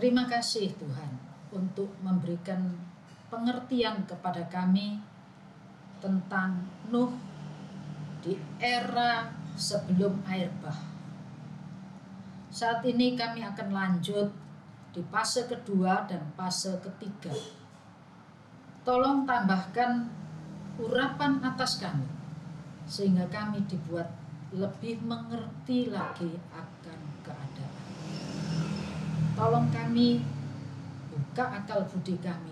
Terima kasih Tuhan untuk memberikan pengertian kepada kami tentang Nuh di era sebelum air bah. Saat ini kami akan lanjut di fase kedua dan fase ketiga. Tolong tambahkan urapan atas kami, sehingga kami dibuat lebih mengerti lagi akan keadaan. Tolong kami buka akal budi kami,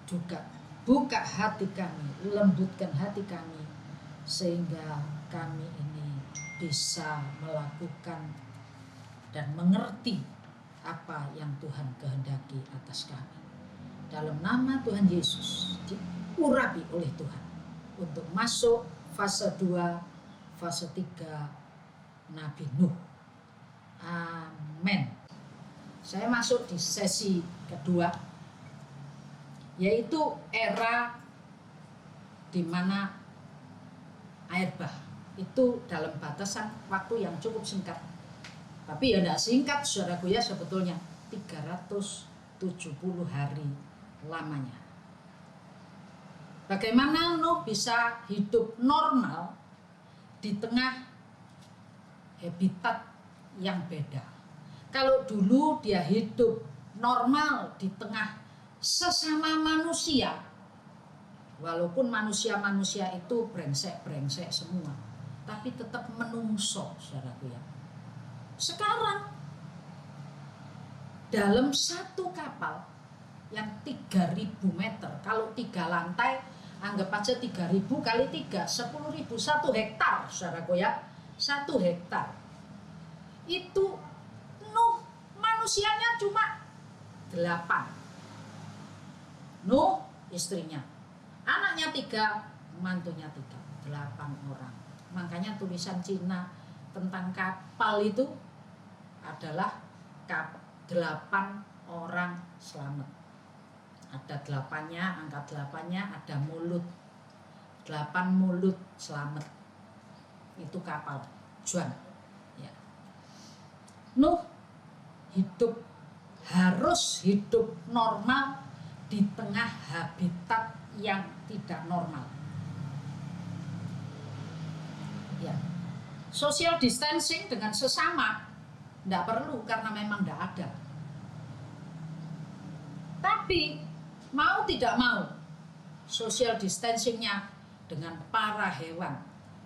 juga buka hati kami, lembutkan hati kami, sehingga kami ini bisa melakukan dan mengerti apa yang Tuhan kehendaki atas kami. Dalam nama Tuhan Yesus, diurapi oleh Tuhan untuk masuk fase 2, fase 3 Nabi Nuh. Amin. Saya masuk di sesi kedua, yaitu era di mana air bah itu dalam batasan waktu yang cukup singkat. Tapi ya tidak singkat saudaraku ya, sebetulnya 370 hari lamanya. Bagaimana Nuh bisa hidup normal di tengah habitat yang beda? Kalau dulu dia hidup normal di tengah sesama manusia, walaupun manusia-manusia itu brengsek-brengsek semua, tapi tetap menungso saudaraku ya. Sekarang dalam satu kapal yang 3.000 meter, kalau 3 lantai anggap aja 3.000 kali 3, 10.000, 1 hektar saudaraku ya, 1 hektar. Itu Nuh manusianya cuma 8. Nuh istrinya, anaknya 3, mantunya 3, 8 orang. Makanya tulisan Cina tentang kapal itu adalah 8 orang selamat. Ada 8-nya, angka 8-nya ada mulut. 8 mulut selamat. Itu kapal Juan. Ya. Nuh harus hidup normal di tengah habitat yang tidak normal. Ya. Social distancing dengan sesama tidak perlu karena memang tidak ada. Tapi mau tidak mau, social distancingnya dengan para hewan.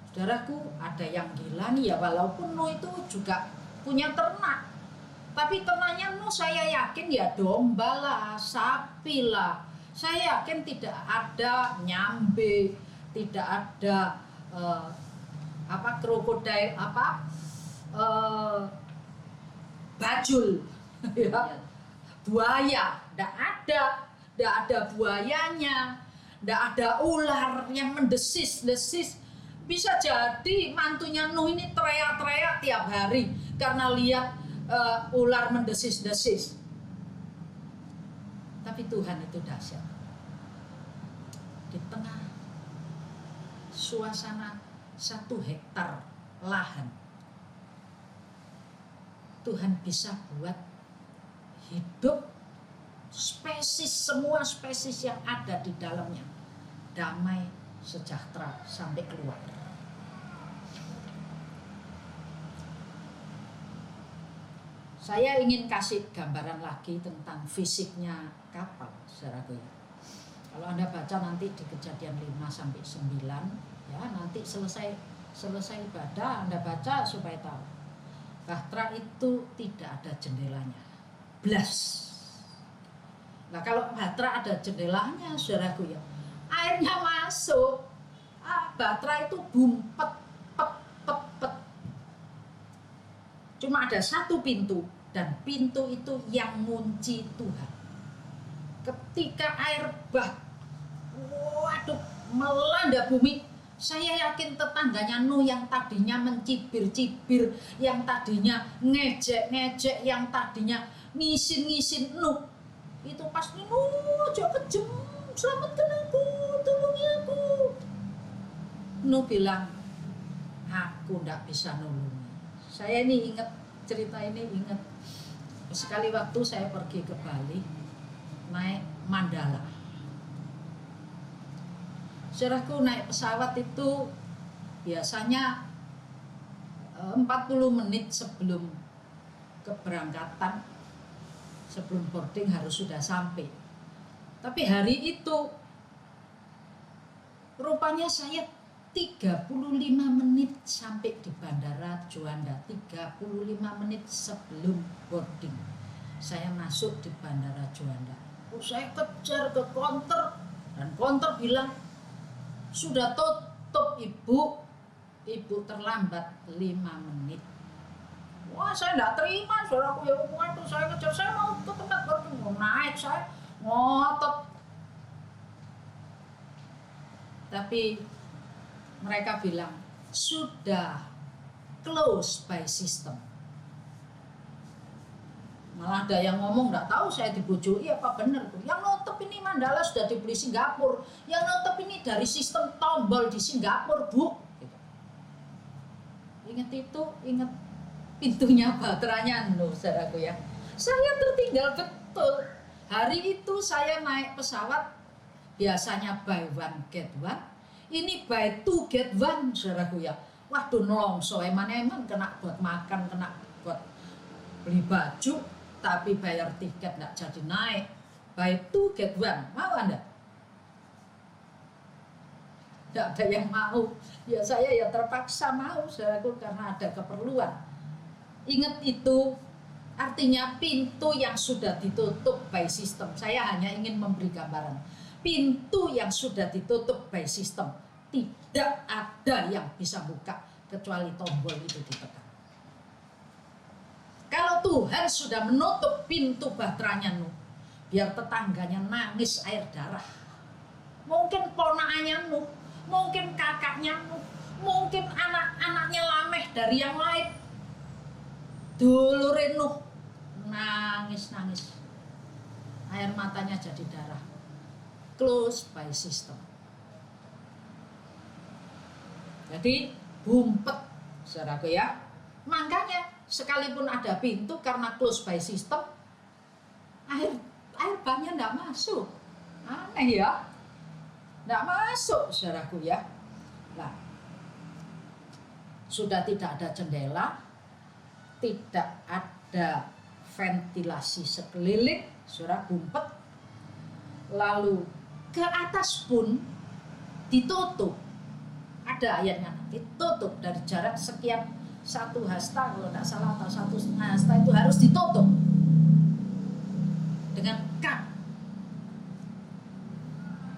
Saudaraku, ada yang gila nih ya, walaupun Nuh itu juga punya ternak, tapi ternaknya Nuh saya yakin ya domba lah, sapi lah. Saya yakin tidak ada nyambe, tidak ada krokodil, bajul, ya. Buaya, tidak ada buayanya, tidak ada ular yang mendesis-desis. Bisa jadi mantunya Nuh ini teriak-teriak tiap hari karena lihat ular mendesis-desis. Tapi Tuhan itu dahsyat. Di tengah suasana 1 hektar lahan, Tuhan bisa buat hidup semua spesies yang ada di dalamnya damai, sejahtera sampai keluar. Saya ingin kasih gambaran lagi tentang fisiknya kapal, saudaraku ya. Kalau Anda baca nanti di Kejadian 5-9, ya nanti selesai ibadah Anda baca supaya tahu. Bahtera itu tidak ada jendelanya, blas. Nah kalau bahtera ada jendelanya, saudaraku ya, airnya masuk. Bahtera itu bumpet, pet. Cuma ada 1 pintu, dan pintu itu yang ngunci Tuhan. Ketika air bah, waduh, melanda bumi, saya yakin tetangganya Nuh yang tadinya mencibir-cibir, yang tadinya ngejek-ngejek, yang tadinya ngisin-ngisin Nuh, itu pasti Nuh jauh kejem, selamatkan aku, tolongi aku. Nuh bilang, aku tidak bisa nolongi. Saya ini ingat cerita ini, ingat Sekali waktu saya pergi ke Bali, naik Mandala. Saudaraku, naik pesawat itu biasanya 40 menit sebelum keberangkatan, sebelum boarding harus sudah sampai. Tapi hari itu rupanya saya 35 menit sampai di Bandara Juanda. 35 menit sebelum boarding saya masuk di Bandara Juanda. Saya kejar ke konter, dan konter bilang, sudah tutup ibu terlambat 5 menit. Wah, saya tidak terima, saudaraku, ya waktu saya kejar, saya mau ke tempat boarding, mau naik, saya ngotot. Tapi mereka bilang sudah close by system. Malah ada yang ngomong, nggak tahu saya dibojoi apa benar tuh. Yang nutup ini Mandala sudah dibeli Singapura, yang nutup ini dari sistem tombol di Singapura, Bu. Gitu. Ingat itu, ingat pintunya Batranya, saudaraku ya. Saya tertinggal betul. Hari itu saya naik pesawat, biasanya buy one get one, ini buy two get one, saudaraku ya. Waduh, nelongso, emang kena buat makan, kena buat beli baju, tapi bayar tiket nggak jadi naik. Buy two get one, mau Anda? Nggak ada yang mau. Ya saya ya terpaksa mau, saudaraku, karena ada keperluan. Ingat itu, artinya pintu yang sudah ditutup by system. Saya hanya ingin memberi gambaran. Pintu yang sudah ditutup by system, tidak ada yang bisa buka kecuali tombol itu ditekan. Kalau Tuhan sudah menutup pintu Batranya, biar tetangganya nangis air darah. Mungkin ponakannya, mungkin kakaknya, mungkin anak-anaknya lameh dari yang lain. Dulurin nangis. Air matanya jadi darah. Close by system. Jadi bumpet, saudaraku ya. Makanya sekalipun ada pintu, karena close by system, air bannya enggak masuk. Aneh ya. Enggak masuk, saudaraku ya. Nah, sudah tidak ada jendela, tidak ada ventilasi sekeliling, saudara, bumpet. Lalu ke atas pun ditutup. Ada ayatnya, ditutup dari jarak sekian 1 hasta kalau tidak salah, atau 1,5 hasta itu harus ditutup dengan kap.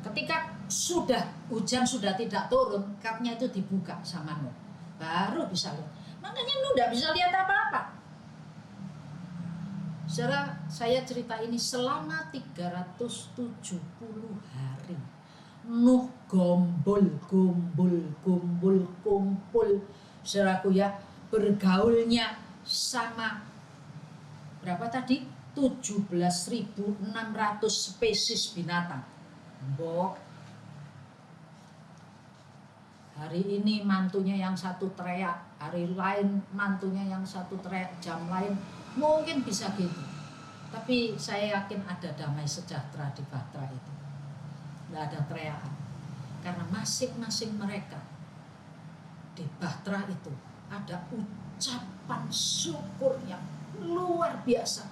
Ketika sudah hujan sudah tidak turun, kapnya itu dibuka sama Nuh, baru bisa lihat. Makanya Nuh tidak bisa lihat apa-apa. Saudara, saya cerita ini selama 370 hari. Nuh kumpul. Saudaraku ya, bergaulnya sama berapa tadi? 17.600 spesies binatang. Mbok. Hari ini mantunya yang satu teriak, hari lain mantunya yang satu teriak, jam lain mungkin bisa gitu. Tapi saya yakin ada damai sejahtera di Batra itu. Tidak ada teriakan. Karena masing-masing mereka di Batra itu ada ucapan syukur yang luar biasa.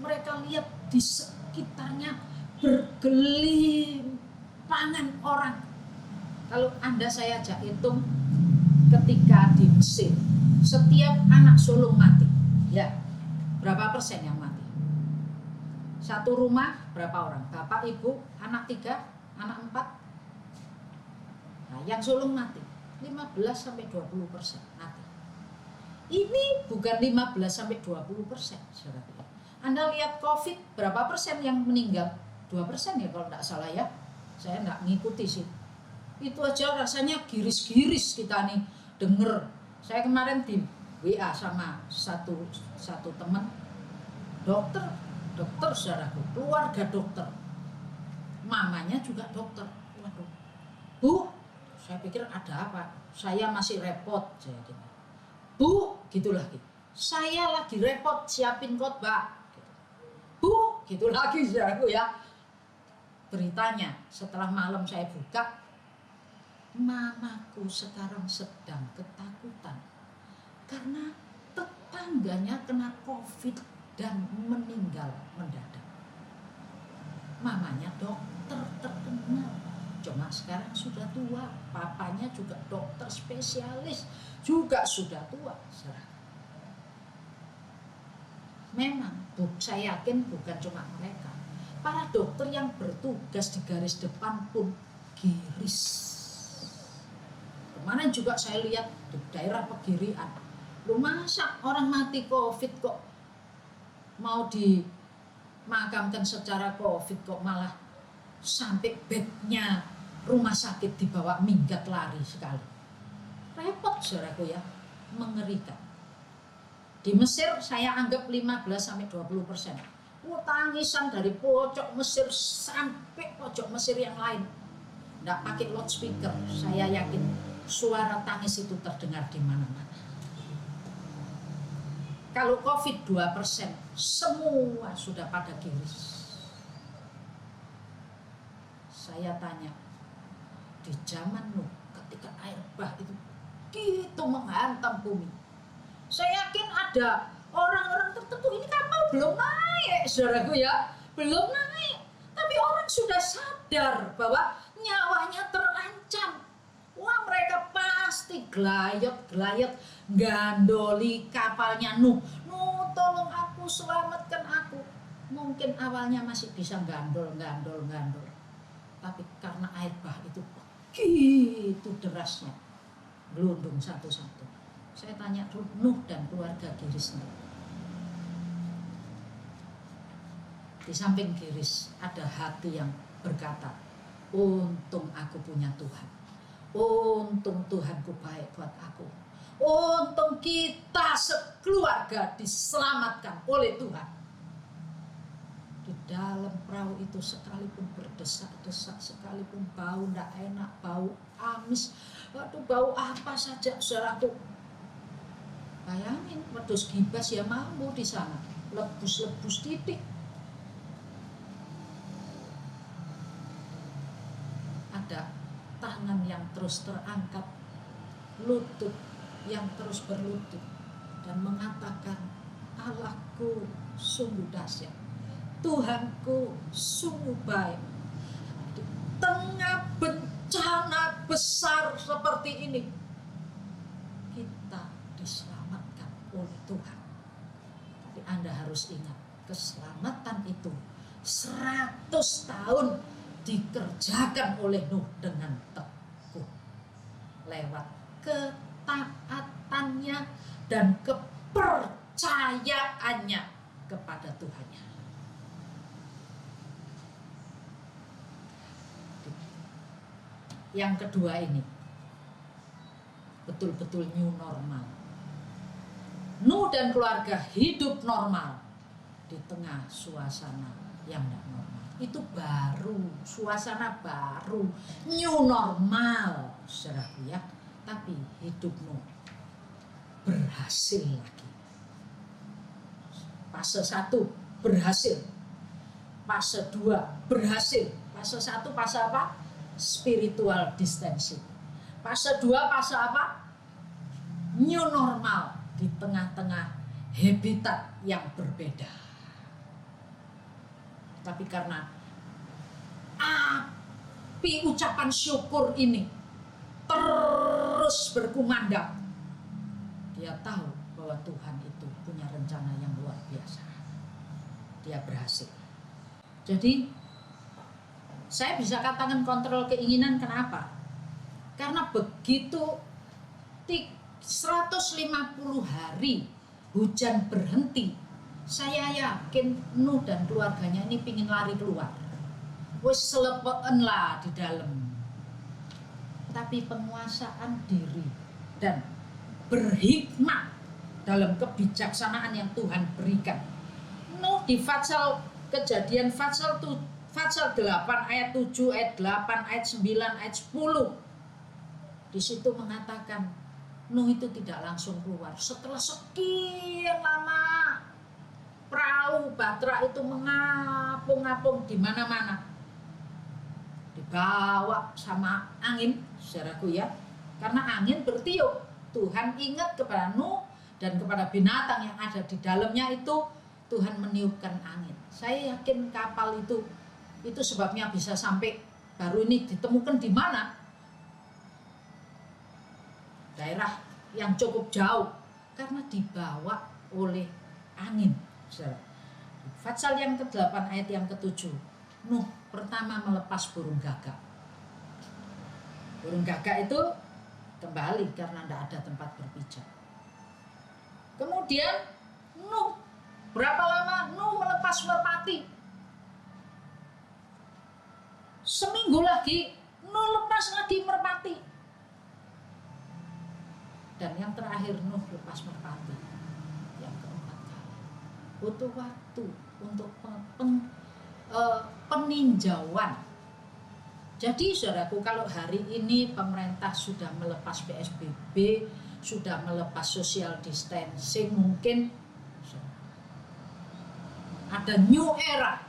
Mereka lihat di sekitarnya bergelimpangan orang. Kalau Anda saya ajak hitung, ketika di Mesir, setiap anak sulung mati, ya, berapa persen yang mati? Satu rumah berapa orang? Bapak, ibu, anak 3, anak 4. Nah, yang sulung mati 15-20% mati. Ini bukan 15-20%, saudara. Anda lihat COVID berapa persen yang meninggal? 2% ya kalau tidak salah ya. Saya tidak ngikuti sih. Itu aja rasanya giris-giris kita nih denger. Saya kemarin di WA sama satu teman dokter saudaraku, keluarga dokter, mamanya juga dokter. Waduh, Bu, saya pikir ada apa? Saya masih repot, saya gitu. Bu, gitu lagi. Saya lagi repot siapin khotbah. Gitu. gitu lagi saudaraku ya. Beritanya setelah malam saya buka, mamaku sekarang sedang ketakutan karena tetangganya kena COVID dan meninggal mendadak. Mamanya dokter terkenal, cuma sekarang sudah tua. Papanya juga dokter spesialis, juga sudah tua. Memang saya yakin bukan cuma mereka, para dokter yang bertugas di garis depan pun giris. Kemarin juga saya lihat di daerah Pegirian, lu masa orang mati COVID kok mau dimakamkan secara COVID kok malah sampai bednya rumah sakit dibawa minggat lari sekali. Repot saudaraku ya, mengerikan. Di Mesir saya anggap 15-20%. Tangisan dari pojok Mesir sampai pojok Mesir yang lain. Nggak pakai loudspeaker, saya yakin suara tangis itu terdengar di mana-mana. Kalau COVID 2%, semua sudah pada giris. Saya tanya, di zaman Nuh ketika air bah itu gitu menghantam bumi, saya yakin ada orang-orang tertentu, ini kapal belum naik saudaraku ya, belum naik, tapi orang sudah sadar bahwa nyawanya terancam. Wah, mereka pasti gelayot-gelayot gandoli kapalnya Nuh. Nuh, tolong aku, selamatkan aku. Mungkin awalnya masih bisa gandol. Tapi karena air bah itu begitu derasnya, gelundung satu-satu. Saya tanya Nuh dan keluarga girisnya. Di samping giris ada hati yang berkata, untung aku punya Tuhan. Untung Tuhanku baik buat aku. Untung kita sekeluarga diselamatkan oleh Tuhan. Di dalam perahu itu sekalipun berdesak-desak, sekalipun bau tidak enak, bau amis, waduh bau apa saja saudaraku. Bayangin, wedhus gibas ya mampu di sana, lebus-lebus titik. Ada tangan yang terus terangkat, lutut yang terus berlutut dan mengatakan, Allahku sungguh dahsyat, Tuhanku sungguh baik. Di tengah bencana besar seperti ini, kita diselamatkan oleh Tuhan. Tapi Anda harus ingat, keselamatan itu 100 tahun dikerjakan oleh Nuh dengan teguh lewat ketaatannya dan kepercayaannya kepada Tuhannya. Yang kedua ini betul-betul new normal. Nuh dan keluarga hidup normal di tengah suasana yang tidak normal. Itu baru, suasana baru, new normal, saudaraku ya. Tapi hidup Nuh berhasil lagi. Fase 1 berhasil, fase 2 berhasil. Fase 1 fase apa? Spiritual distancing. Fase 2 fase apa? New normal di tengah-tengah habitat yang berbeda. Tapi karena api ucapan syukur ini terus berkumandang, dia tahu bahwa Tuhan itu punya rencana yang luar biasa. Dia berhasil. Jadi saya bisa katakan kontrol keinginan, kenapa? Karena begitu 150 hari hujan berhenti, saya yakin Nuh dan keluarganya ini pingin lari keluar. Wes selepen lah di dalam. Tapi penguasaan diri dan berhikmat dalam kebijaksanaan yang Tuhan berikan. Nuh di Fatsal Kejadian Fatsal 8 ayat 7, ayat 8, ayat 9, ayat 10. Di situ mengatakan Nuh itu tidak langsung keluar. Setelah sekian lama perahu tahu Batra itu mengapung-apung di mana-mana. Dibawa sama angin, saudaraku ya. Karena angin bertiup. Tuhan ingat kepada Nuh dan kepada binatang yang ada di dalamnya itu, Tuhan meniupkan angin. Saya yakin kapal itu sebabnya bisa sampai baru ini ditemukan di mana? Daerah yang cukup jauh, karena dibawa oleh angin. Fatsal yang ke-8 ayat yang ke-7. Nuh pertama melepas burung gagak. Burung gagak itu kembali karena tidak ada tempat berpijak. Kemudian Nuh, berapa lama Nuh melepas merpati? Seminggu lagi Nuh lepas lagi merpati. Dan yang terakhir Nuh lepas merpati yang keempat kali. Butuh waktu untuk peninjauan. Jadi saudaraku, kalau hari ini pemerintah sudah melepas PSBB, sudah melepas social distancing, mungkin ada new era,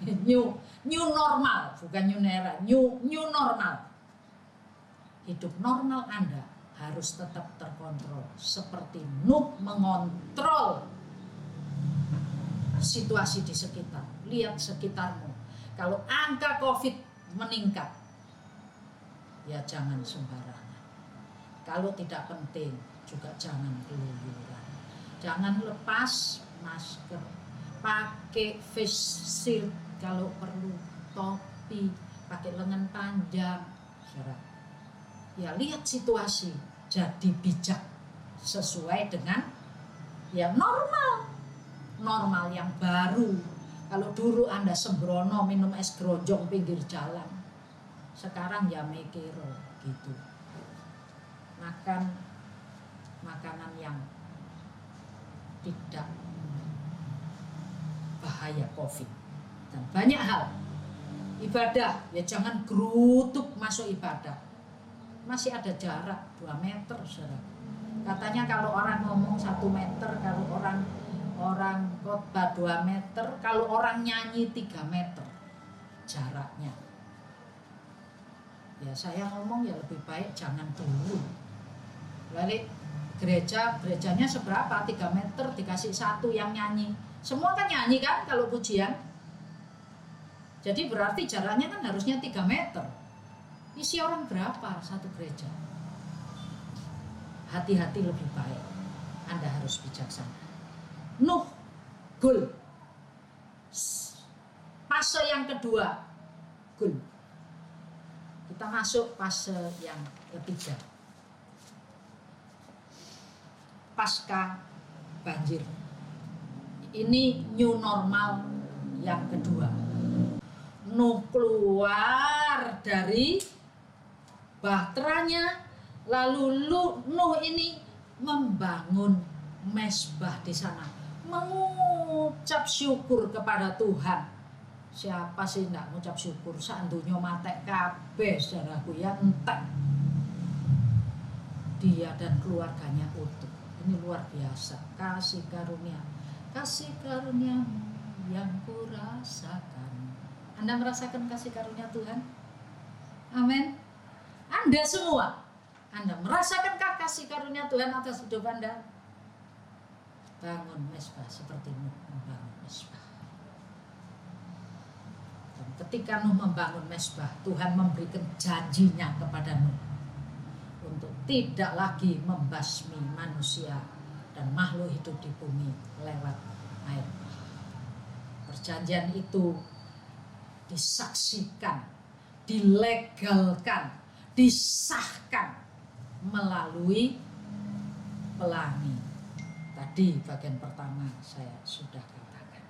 new normal, bukan new era, new normal. Hidup normal Anda harus tetap terkontrol, seperti Nuh mengontrol situasi di sekitar. Lihat sekitarmu. Kalau angka COVID meningkat, ya jangan sembarangan. Kalau tidak penting juga jangan keluyuran. Jangan lepas masker, pakai face shield kalau perlu, topi, pakai lengan panjang. Ya lihat situasi, jadi bijak sesuai dengan yang normal yang baru. Kalau dulu Anda sembrono minum es grojong pinggir jalan, sekarang ya mikiro gitu. Makan makanan yang tidak bahaya COVID. Dan banyak hal. Ibadah, ya jangan gerutuk masuk ibadah. Masih ada jarak 2 meter, saudara. Katanya kalau orang ngomong 1 meter, kalau orang khotbah 2 meter, kalau orang nyanyi 3 meter jaraknya. Ya saya ngomong ya lebih baik jangan dulu. Balik gerejanya seberapa? 3 meter dikasih 1 yang nyanyi. Semua kan nyanyi kan kalau pujian. Jadi berarti jaraknya kan harusnya 3 meter. Isi orang berapa satu gereja? Hati-hati lebih baik. Anda harus bijaksana. Nuh, gul. Fase yang kedua, gul. Kita masuk fase yang ketiga. Pasca banjir. Ini new normal yang kedua. Nuh keluar dari bahteranya, lalu Nuh ini membangun mesbah di sana, mengucap syukur kepada Tuhan. Siapa sih enggak mengucap syukur? Sak donya matek kabeh, saudaraku ya, entek. Dia dan keluarganya utuh. Ini luar biasa, kasih karunia yang kurasakan. Anda merasakan kasih karunia Tuhan? Amin. Anda semua, Anda merasakankah kasih karunia Tuhan atas hidup Anda? Bangun mesbah seperti Nuh membangun mesbah. Dan ketika Nuh membangun mesbah, Tuhan memberikan janjinya kepada Nuh untuk tidak lagi membasmi manusia dan makhluk hidup di bumi lewat air. Perjanjian itu disaksikan, dilegalkan, disahkan melalui pelangi. Tadi bagian pertama saya sudah katakan.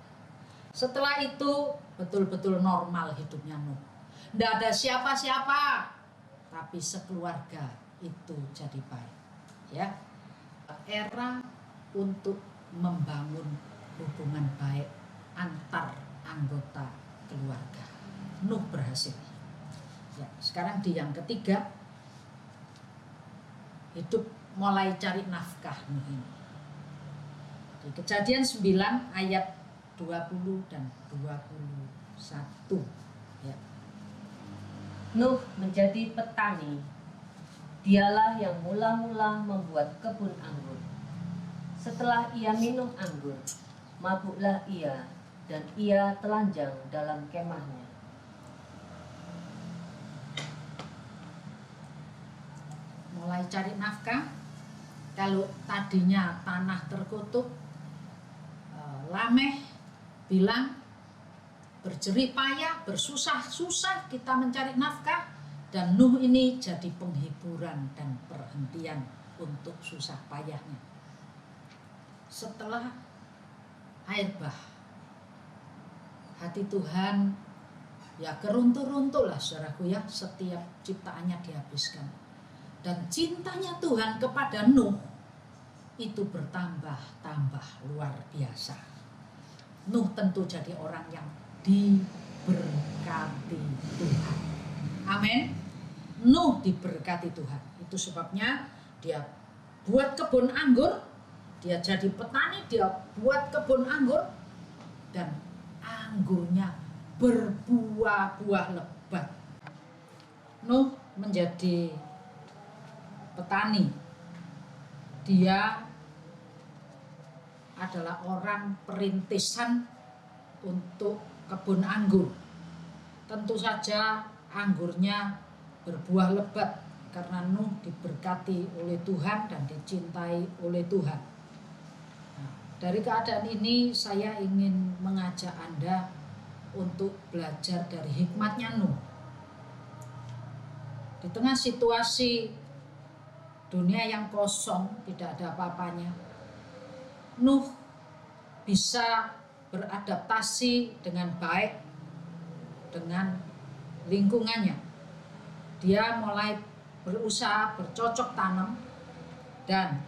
Setelah itu betul-betul normal hidupnya Nuh. Tidak ada siapa-siapa, tapi sekeluarga itu jadi baik. Ya, era untuk membangun hubungan baik antar anggota keluarga. Nuh berhasil. Ya, sekarang di yang ketiga, hidup mulai cari nafkah Nuh ini. Di Kejadian 9 ayat 20 dan 21. Ya. Nuh menjadi petani. Dialah yang mula-mula membuat kebun anggur. Setelah ia minum anggur, mabuklah ia, dan ia telanjang dalam kemahnya. Mulai cari nafkah. Kalau tadinya tanah terkutuk, Lameh bilang berjerih payah, bersusah-susah kita mencari nafkah, dan Nuh ini jadi penghiburan dan perhentian untuk susah payahnya. Setelah air bah, hati Tuhan ya keruntuh-runtuh lah saudaraku ya, setiap ciptaannya dihabiskan. Dan cintanya Tuhan kepada Nuh itu bertambah-tambah luar biasa. Nuh tentu jadi orang yang diberkati Tuhan. Amin. Nuh diberkati Tuhan. Itu sebabnya dia buat kebun anggur, dia jadi petani, dia buat kebun anggur, dan anggurnya berbuah-buah lebat. Nuh menjadi petani. Dia adalah orang perintisan untuk kebun anggur. Tentu saja anggurnya berbuah lebat karena Nuh diberkati oleh Tuhan dan dicintai oleh Tuhan. Nah, dari keadaan ini saya ingin mengajak Anda untuk belajar dari hikmatnya Nuh. Di tengah situasi dunia yang kosong, tidak ada apa-apanya, Nuh bisa beradaptasi dengan baik dengan lingkungannya. Dia mulai berusaha bercocok tanam dan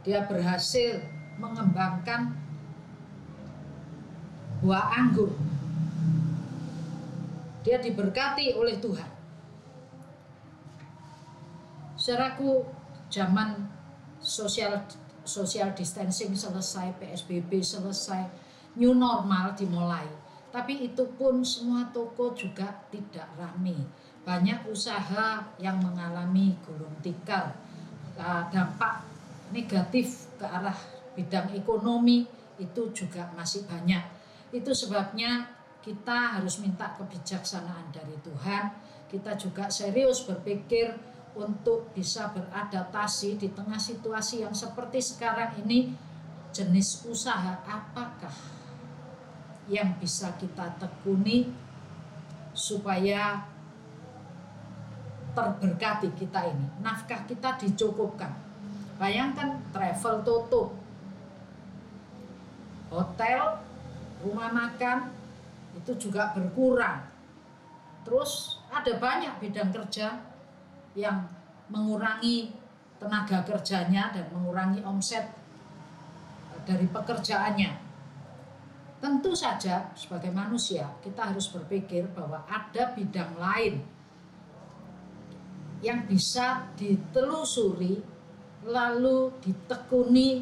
dia berhasil mengembangkan buah anggur. Dia diberkati oleh Tuhan. Saudaraku, zaman social distancing selesai, PSBB selesai, new normal dimulai. Tapi itu pun semua toko juga tidak ramai. Banyak usaha yang mengalami gulung tikar. Dampak negatif ke arah bidang ekonomi itu juga masih banyak. Itu sebabnya kita harus minta kebijaksanaan dari Tuhan. Kita juga serius berpikir untuk bisa beradaptasi di tengah situasi yang seperti sekarang ini. Jenis usaha apakah yang bisa kita tekuni supaya terberkati kita ini, nafkah kita dicukupkan. Bayangkan travel tutup, hotel, rumah makan itu juga berkurang. Terus ada banyak bidang kerja yang mengurangi tenaga kerjanya dan mengurangi omset dari pekerjaannya. Tentu saja sebagai manusia kita harus berpikir bahwa ada bidang lain yang bisa ditelusuri lalu ditekuni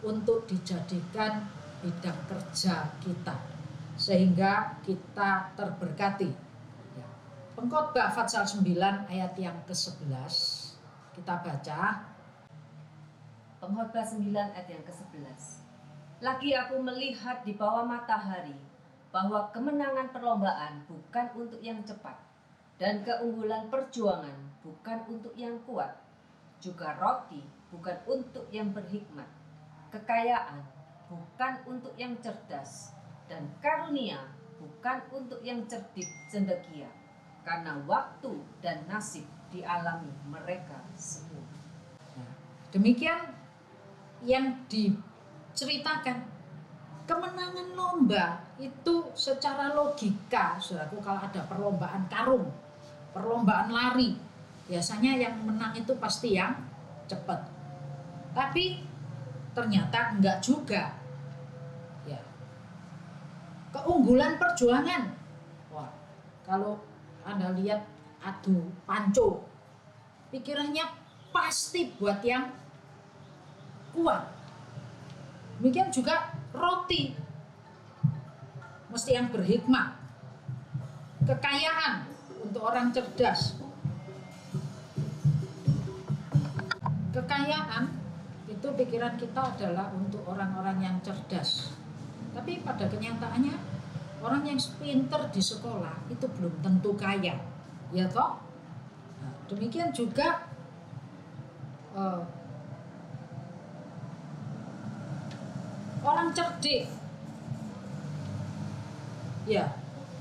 untuk dijadikan bidang kerja kita sehingga kita terberkati. Pengkhotbah pasal 9 ayat yang ke-11 kita baca. Pengkhotbah 9 ayat yang ke-11. Lagi aku melihat di bawah matahari bahwa kemenangan perlombaan bukan untuk yang cepat dan keunggulan perjuangan bukan untuk yang kuat, juga roti bukan untuk yang berhikmat, kekayaan bukan untuk yang cerdas, dan karunia bukan untuk yang cerdik cendekia. Karena waktu dan nasib dialami mereka semua. Demikian yang diceritakan. Kemenangan lomba itu secara logika, saudaraku, kalau ada perlombaan karung, perlombaan lari, biasanya yang menang itu pasti yang cepat. Tapi ternyata enggak juga. Ya. Keunggulan perjuangan. Wah, kalau Anda lihat adu panco, pikirannya pasti buat yang kuat. Demikian juga roti. mesti yang berhikmat. Kekayaan untuk orang cerdas. Kekayaan itu pikiran kita adalah untuk orang-orang yang cerdas. Tapi pada kenyataannya orang yang pinter di sekolah itu belum tentu kaya, ya toh? Nah, demikian juga orang cerdik, ya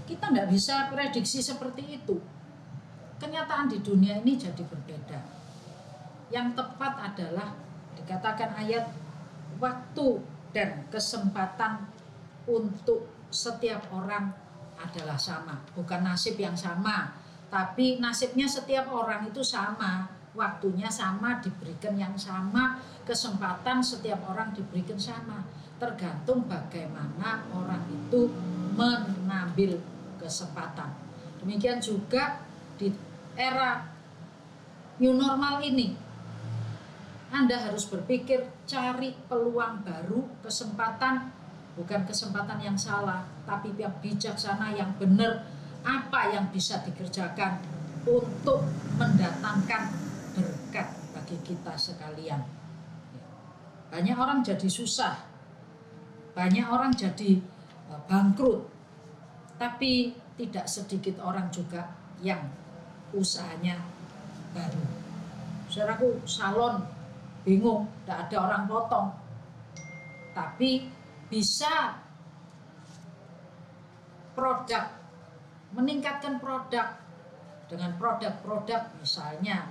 kita tidak bisa prediksi seperti itu. Kenyataan di dunia ini jadi berbeda. Yang tepat adalah dikatakan ayat, waktu dan kesempatan untuk setiap orang adalah sama. Bukan nasib yang sama, tapi nasibnya setiap orang itu sama, waktunya sama, diberikan yang sama, kesempatan setiap orang diberikan sama. Tergantung bagaimana orang itu mengambil kesempatan. Demikian juga di era new normal ini, Anda harus berpikir cari peluang baru, kesempatan, bukan kesempatan yang salah, tapi yang bijaksana, yang benar, apa yang bisa dikerjakan untuk mendatangkan berkat bagi kita sekalian. Banyak orang jadi susah, banyak orang jadi bangkrut, tapi tidak sedikit orang juga yang usahanya baru. Saudaraku, salon bingung, tidak ada orang potong, tapi bisa produk, meningkatkan produk dengan produk-produk, misalnya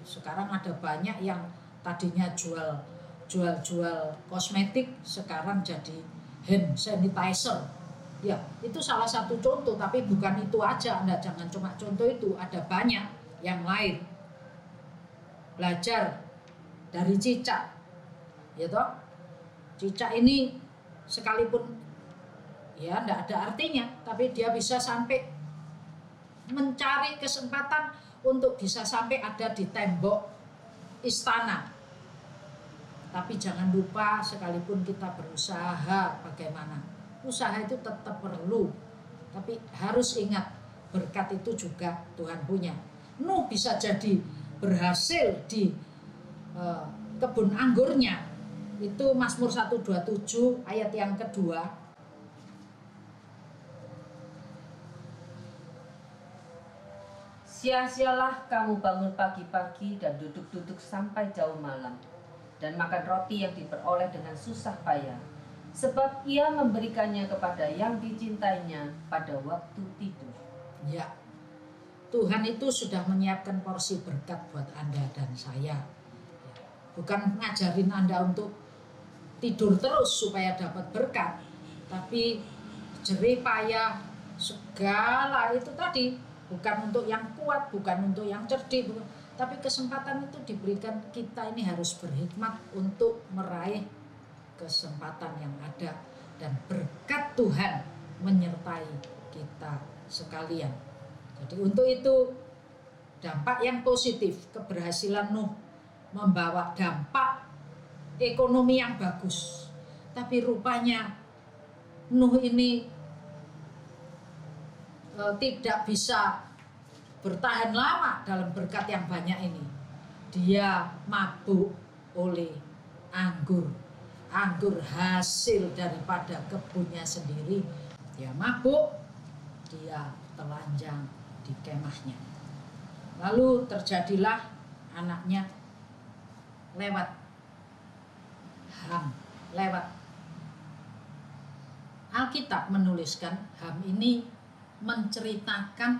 sekarang ada banyak yang tadinya jual kosmetik, sekarang jadi hand sanitizer. Ya, itu salah satu contoh, tapi bukan itu aja. Anda jangan cuma contoh itu, ada banyak yang lain. Belajar dari cicak, ya toh. Cicak ini sekalipun ya tidak ada artinya, tapi dia bisa sampai mencari kesempatan untuk bisa sampai ada di tembok istana. Tapi jangan lupa, sekalipun kita berusaha bagaimana, usaha itu tetap perlu, tapi harus ingat berkat itu juga Tuhan punya. Nuh bisa jadi berhasil di kebun anggurnya, itu Mazmur 127 ayat yang kedua. Sia-sialah kamu bangun pagi-pagi dan duduk-duduk sampai jauh malam, dan makan roti yang diperoleh dengan susah payah, sebab ia memberikannya kepada yang dicintainya pada waktu tidur. Ya, Tuhan itu sudah menyiapkan porsi berkat buat Anda dan saya. Bukan ngajarin Anda untuk tidur terus supaya dapat berkat, tapi jerih payah segala itu tadi, bukan untuk yang kuat, bukan untuk yang cerdik, tapi kesempatan itu diberikan, kita ini harus berhikmat untuk meraih kesempatan yang ada, dan berkat Tuhan menyertai kita sekalian. Jadi untuk itu dampak yang positif, keberhasilan Nuh membawa dampak ekonomi yang bagus. Tapi rupanya Nuh ini tidak bisa bertahan lama dalam berkat yang banyak ini. Dia mabuk oleh anggur hasil daripada kebunnya sendiri. Dia mabuk, dia telanjang di kemahnya. Lalu terjadilah anaknya lewat Ham. Alkitab menuliskan Ham ini menceritakan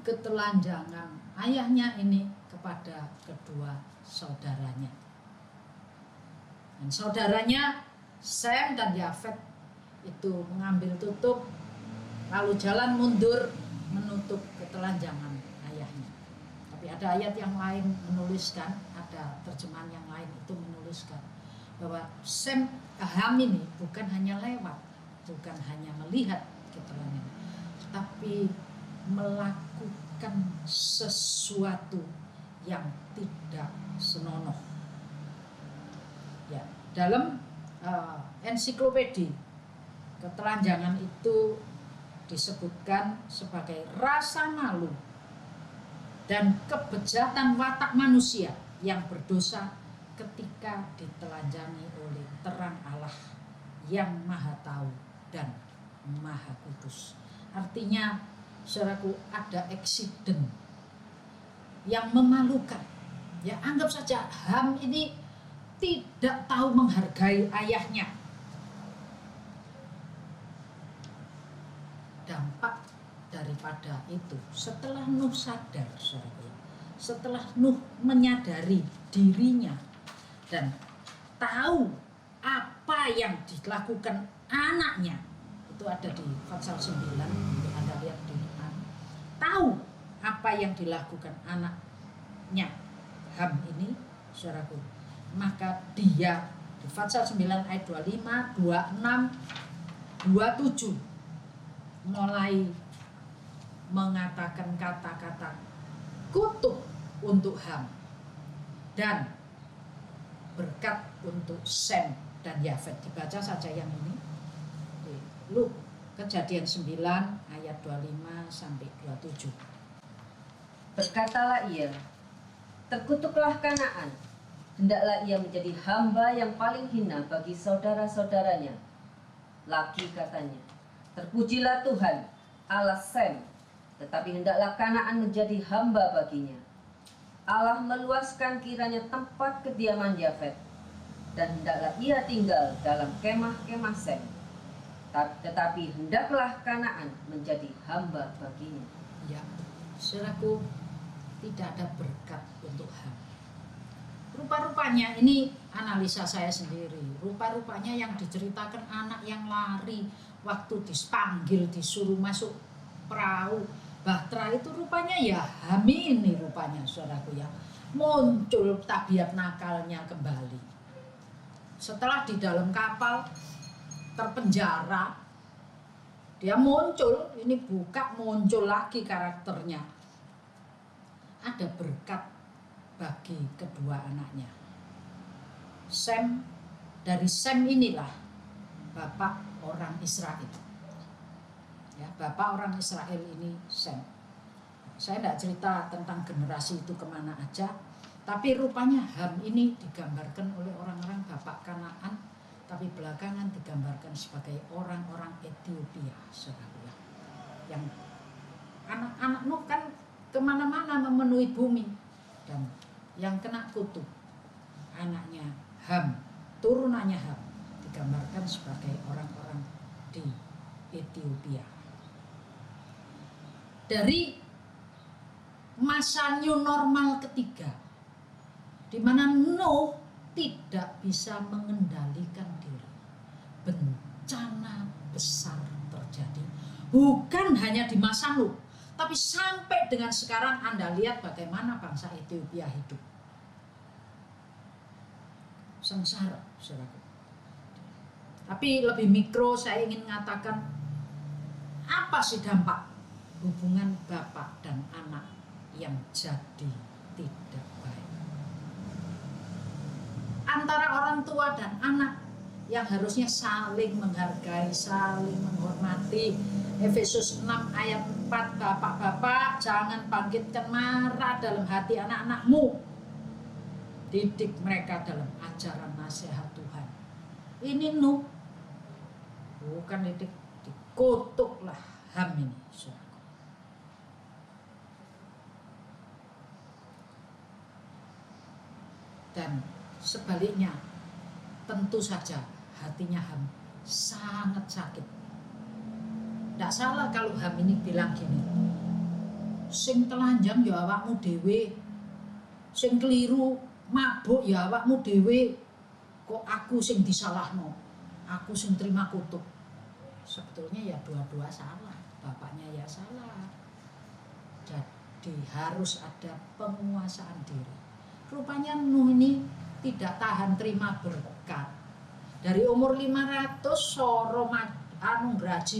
ketelanjangan ayahnya ini kepada kedua saudaranya. Dan saudaranya Sem dan Yafet itu mengambil tutup, lalu jalan mundur menutup ketelanjangan ayahnya. Tapi ada ayat yang lain menuliskan, ada terjemahan yang lain itu menuliskan bahwa Ham ini bukan hanya lewat, bukan hanya melihat ketelanjangan, tapi melakukan sesuatu yang tidak senonoh. Ya, dalam ensiklopedi Ketelanjangan itu disebutkan sebagai rasa malu dan kebejatan watak manusia yang berdosa ketika ditelanjangi oleh terang Allah yang maha tahu dan maha kudus. Artinya, saudaraku, ada eksiden yang memalukan. Ya, anggap saja Ham ini tidak tahu menghargai ayahnya. Dampak daripada itu, setelah Nuh sadar, saudaraku, setelah Nuh menyadari dirinya dan tahu apa yang dilakukan anaknya, itu ada di pasal 9, Anda lihat di depan, tahu apa yang dilakukan anaknya Ham ini, saudaraku, maka dia di pasal 9 ayat 25, 26, 27 mulai mengatakan kata-kata kutuk untuk Ham dan berkat untuk Sem dan Yafet. Dibaca saja yang ini. Luh, Kejadian 9 ayat 25 sampai 27. Berkatalah ia, terkutuklah Kanaan, hendaklah ia menjadi hamba yang paling hina bagi saudara-saudaranya. Lagi katanya, terpujilah Tuhan, Allah Sem, tetapi hendaklah Kanaan menjadi hamba baginya. Allah meluaskan kiranya tempat kediaman Yafet, dan hendaklah ia tinggal dalam kemah-kemah Sem. Tetapi hendaklah Kanaan menjadi hamba baginya. Ya, saudaraku, tidak ada berkat untuk Ham. Rupa-rupanya, ini analisa saya sendiri, rupa-rupanya yang diceritakan anak yang lari waktu dipanggil disuruh masuk perahu Bahtera itu rupanya ya Ham ini rupanya, saudaraku, ya, muncul tabiat nakalnya kembali. Setelah di dalam kapal terpenjara, dia muncul, ini buka, muncul lagi karakternya. Ada berkat bagi kedua anaknya. Sem, dari Sem inilah bapak orang Israel. Ya, bapak orang Israel ini Sem. Saya tidak cerita tentang generasi itu kemana aja, tapi rupanya Ham ini digambarkan oleh orang-orang bapak Kanaan, tapi belakangan digambarkan sebagai orang-orang Ethiopia, saudara. Yang anak-anak Nuh kan kemana-mana memenuhi bumi, dan yang kena kutuk anaknya Ham, turunannya Ham, digambarkan sebagai orang-orang di Ethiopia. Dari masa new normal ketiga, di mana Nuh tidak bisa mengendalikan diri, bencana besar terjadi. Bukan hanya di masa Nuh, tapi sampai dengan sekarang Anda lihat bagaimana bangsa Ethiopia hidup. Sengsara, saudaraku. Tapi lebih mikro saya ingin mengatakan, apa sih dampak hubungan bapak dan anak yang jadi tidak baik? Antara orang tua dan anak yang harusnya saling menghargai, saling menghormati. Efesus 6 ayat 4, bapak-bapak jangan bangkitkan marah dalam hati anak-anakmu. Didik mereka dalam ajaran nasihat Tuhan. Ini Nuh, bukan didik, dikutuklah Ham ini. Dan sebaliknya, tentu saja hatinya Ham sangat sakit. Tidak salah kalau Ham ini bilang gini, sing telanjang ya awakmu dhewe, sing keliru mabuk ya awakmu dhewe, kok aku sing disalahno, aku sing terima kutuk. Sebetulnya ya dua-dua salah, bapaknya ya salah. Jadi harus ada penguasaan diri. Rupanya Nuh ini tidak tahan terima berkat. Dari umur 500 soro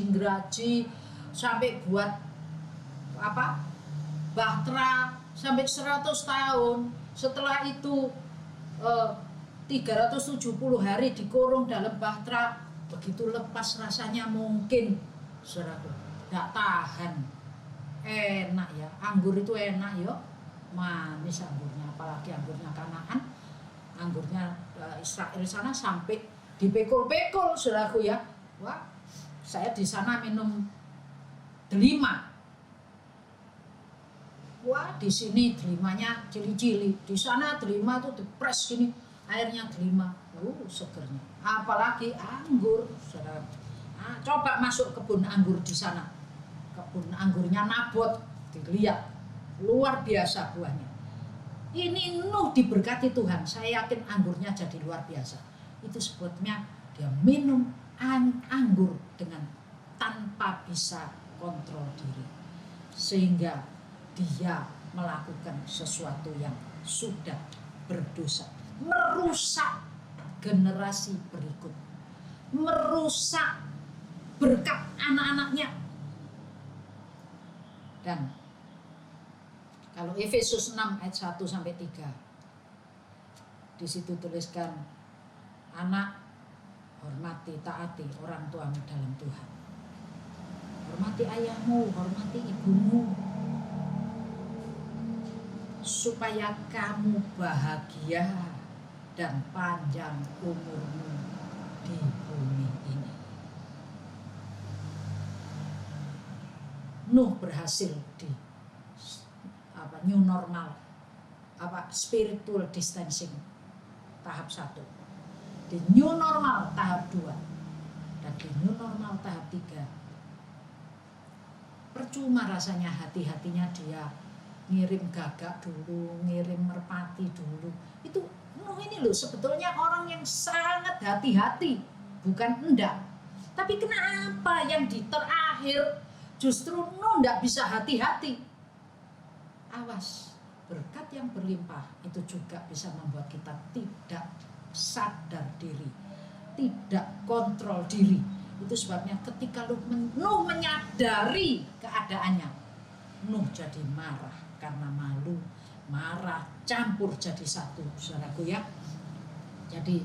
graji sampai buat apa? Bahtera sampai 100 tahun. Setelah itu 370 hari dikurung dalam Bahtera, begitu lepas rasanya mungkin saudaraku nggak tahan. Enak ya, anggur itu enak ya, manis anggurnya, apalagi anggurnya Kanaan, anggurnya Israel sana sampai dipekul-pekul saudaraku ya. Wah, saya di sana minum delima. Wah, di sini delimanya cili-cili, di sana delima itu dipres gini, airnya delima, segernya. Apalagi anggur, saudara. Nah, coba masuk kebun anggur di sana, kebun anggurnya Nabot, dilihat luar biasa buahnya. Ini Nuh diberkati Tuhan, saya yakin anggurnya jadi luar biasa. Itu sebabnya dia minum anggur dengan tanpa bisa kontrol diri, sehingga dia melakukan sesuatu yang sudah berdosa, merusak generasi berikut, merusak berkat anak-anaknya. Dan kalau Efesus 6 ayat 1 sampai 3, di situ tuliskan, anak, hormati, taati orang tuamu dalam Tuhan. Hormati ayahmu, hormati ibumu, supaya kamu bahagia dan panjang umurmu di bumi ini. Nuh berhasil di new normal, spiritual distancing tahap 1, di new normal tahap 2, dan di new normal tahap 3. Percuma rasanya hati-hatinya dia ngirim gagak dulu, ngirim merpati dulu. Itu Nuh ini loh sebetulnya orang yang sangat hati-hati, bukan enggak. Tapi kenapa yang di terakhir justru Nuh enggak bisa hati-hati? Awas, berkat yang berlimpah itu juga bisa membuat kita tidak sadar diri, tidak kontrol diri. Itu sebabnya ketika Nuh menyadari keadaannya, Nuh jadi marah karena malu, marah campur jadi satu, saudaraku ya. Jadi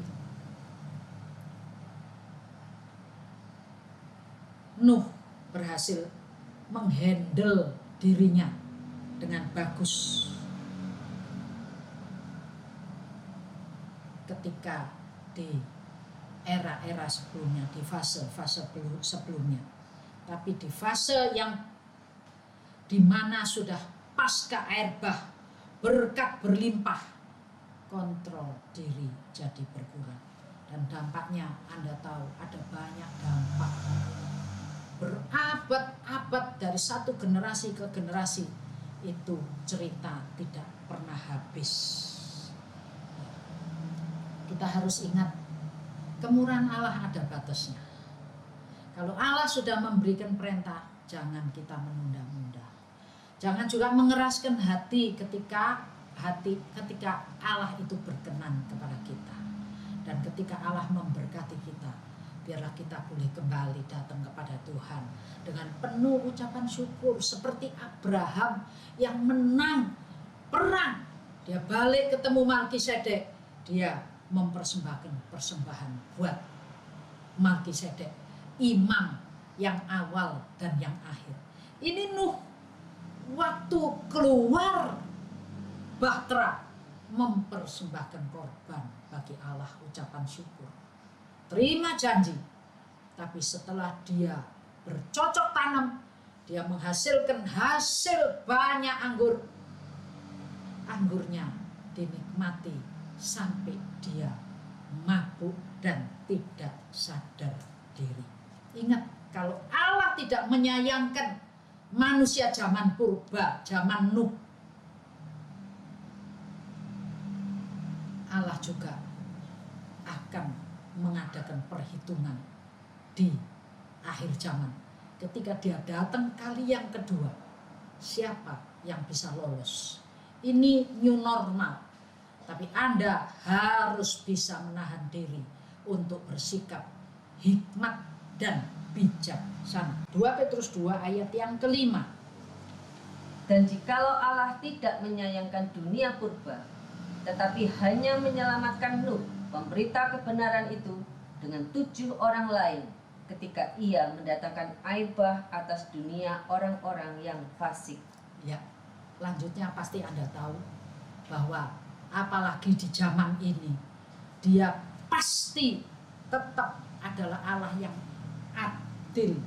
Nuh berhasil menghandle dirinya dengan bagus ketika di era-era sebelumnya, di fase-fase sebelumnya. Tapi di fase yang dimana sudah pasca air bah, berkat berlimpah, kontrol diri jadi berkurang. Dan dampaknya Anda tahu ada banyak dampak. Berabad-abad dari satu generasi ke generasi, itu cerita tidak pernah habis. Kita harus ingat, kemurahan Allah ada batasnya. Kalau Allah sudah memberikan perintah, jangan kita menunda-nunda. Jangan juga mengeraskan hati ketika Allah itu berkenan kepada kita. Dan ketika Allah memberkati kita, biarlah kita boleh kembali datang kepada Tuhan dengan penuh ucapan syukur, seperti Abraham yang menang perang. Dia balik ketemu Melkisedek, dia mempersembahkan persembahan buat Melkisedek, imam yang awal dan yang akhir. Ini Nuh waktu keluar bahtera mempersembahkan korban bagi Allah, ucapan syukur, terima janji. Tapi setelah dia bercocok tanam, dia menghasilkan hasil banyak anggur. Anggurnya dinikmati sampai dia mabuk dan tidak sadar diri. Ingat, kalau Allah tidak menyayangkan manusia zaman purba, zaman Nuh, Allah juga akan mengadakan perhitungan di akhir zaman. Ketika dia datang kali yang kedua, siapa yang bisa lolos? Ini new normal. Tapi Anda harus bisa menahan diri untuk bersikap hikmat dan bijaksana. 2 Petrus 2 ayat yang ke-5. Dan jikalau Allah tidak menyayangkan dunia purba, tetapi hanya menyelamatkan Nuh, pemberita kebenaran itu, dengan 7 orang lain ketika ia mendatangkan air bah atas dunia orang-orang yang fasik. Ya, lanjutnya pasti Anda tahu bahwa apalagi di zaman ini, Dia pasti tetap adalah Allah yang adil,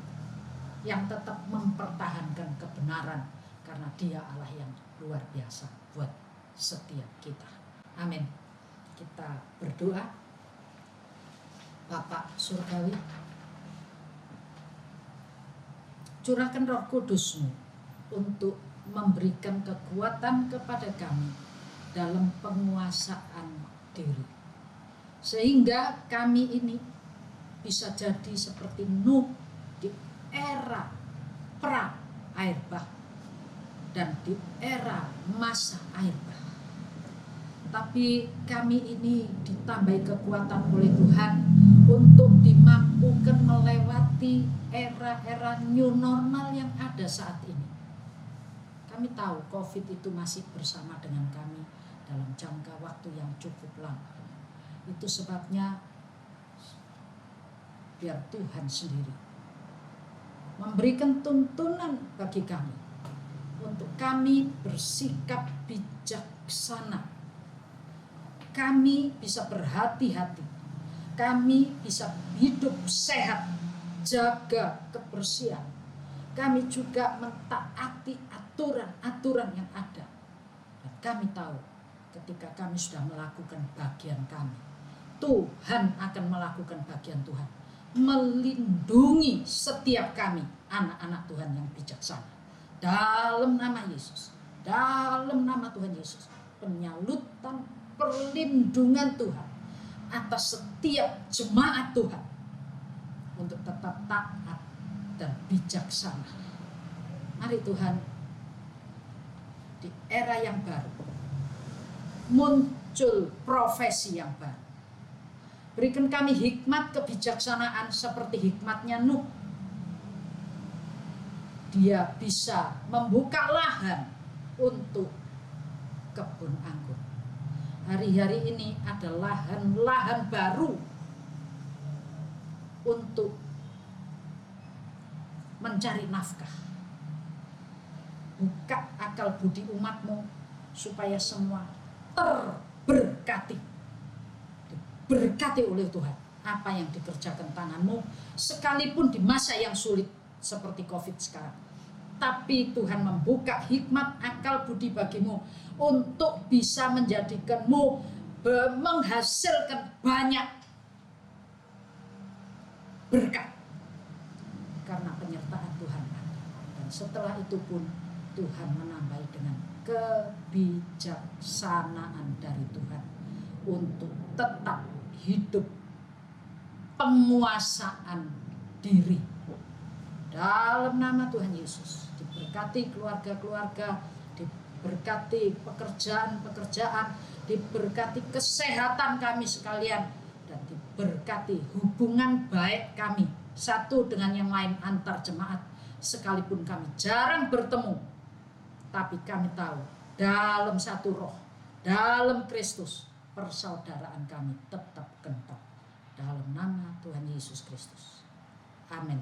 yang tetap mempertahankan kebenaran, karena Dia Allah yang luar biasa buat setiap kita. Amin. Kita berdoa. Bapak Surgawi, curahkan Roh Kudus-Mu untuk memberikan kekuatan kepada kami dalam penguasaan diri, sehingga kami ini bisa jadi seperti Nuh di era pra air bah dan di era masa air bah. Tapi kami ini ditambahi kekuatan oleh Tuhan untuk dimampukan melewati era-era new normal yang ada saat ini. Kami tahu COVID itu masih bersama dengan kami dalam jangka waktu yang cukup lama. Itu sebabnya biar Tuhan sendiri memberikan tuntunan bagi kami untuk kami bersikap bijaksana. Kami bisa berhati-hati, kami bisa hidup sehat, jaga kebersihan. Kami juga mentaati aturan-aturan yang ada. Dan kami tahu ketika kami sudah melakukan bagian kami, Tuhan akan melakukan bagian Tuhan, melindungi setiap kami, anak-anak Tuhan yang bijaksana. Dalam nama Yesus, dalam nama Tuhan Yesus, penyalutan perlindungan Tuhan atas setiap jemaat Tuhan untuk tetap taat dan bijaksana. Mari Tuhan, di era yang baru muncul profesi yang baru. Berikan kami hikmat kebijaksanaan seperti hikmatnya Nuh. Dia bisa membuka lahan untuk kebun anggur. Hari-hari ini ada lahan-lahan baru untuk mencari nafkah. Buka akal budi umat-Mu supaya semua terberkati. Diberkati oleh Tuhan apa yang dikerjakan tangan-Mu, sekalipun di masa yang sulit seperti COVID sekarang. Tapi Tuhan membuka hikmat akal budi bagimu untuk bisa menjadikanmu menghasilkan banyak berkat karena penyertaan Tuhan ada. Dan setelah itu pun Tuhan menambahi dengan kebijaksanaan dari Tuhan untuk tetap hidup penguasaan diri. Dalam nama Tuhan Yesus, diberkati keluarga-keluarga, diberkati pekerjaan-pekerjaan, diberkati kesehatan kami sekalian, dan diberkati hubungan baik kami satu dengan yang lain antar jemaat. Sekalipun kami jarang bertemu, tapi kami tahu dalam satu roh, dalam Kristus, persaudaraan kami tetap kental. Dalam nama Tuhan Yesus Kristus. Amin.